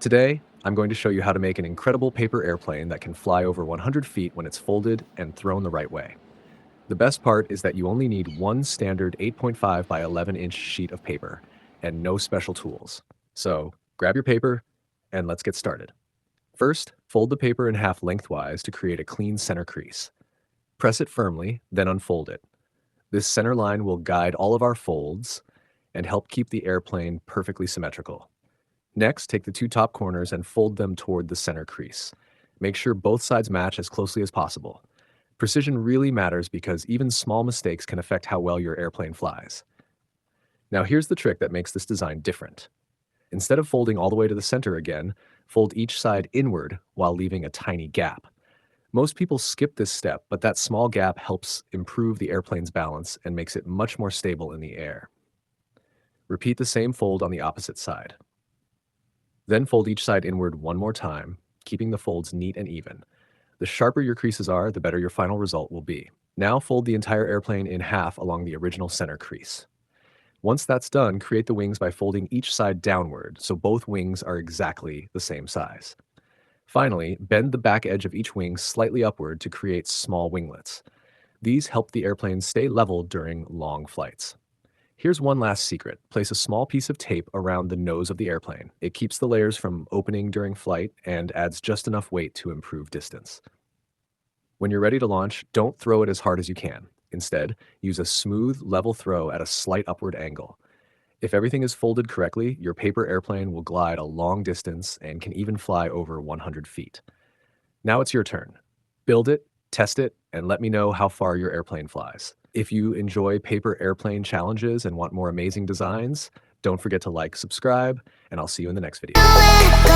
Today, I'm going to show you how to make an incredible paper airplane that can fly over 100 feet when it's folded and thrown the right way. The best part is that you only need one standard 8.5 by 11-inch sheet of paper and no special tools. So grab your paper and let's get started. First, fold the paper in half lengthwise to create a clean center crease. Press it firmly, then unfold it. This center line will guide all of our folds and help keep the airplane perfectly symmetrical. Next, take the two top corners and fold them toward the center crease. Make sure both sides match as closely as possible. Precision really matters because even small mistakes can affect how well your airplane flies. Now here's the trick that makes this design different. Instead of folding all the way to the center again, fold each side inward while leaving a tiny gap. Most people skip this step, but that small gap helps improve the airplane's balance and makes it much more stable in the air. Repeat the same fold on the opposite side. Then fold each side inward one more time, keeping the folds neat and even. The sharper your creases are, the better your final result will be. Now fold the entire airplane in half along the original center crease. Once that's done, create the wings by folding each side downward so both wings are exactly the same size. Finally, bend the back edge of each wing slightly upward to create small winglets. These help the airplane stay level during long flights. Here's one last secret. Place a small piece of tape around the nose of the airplane. It keeps the layers from opening during flight and adds just enough weight to improve distance. When you're ready to launch, don't throw it as hard as you can. Instead, use a smooth, level throw at a slight upward angle. If everything is folded correctly, your paper airplane will glide a long distance and can even fly over 100 feet. Now it's your turn. Build it, test it, and let me know how far your airplane flies. If you enjoy paper airplane challenges and want more amazing designs, don't forget to like, subscribe, and I'll see you in the next video.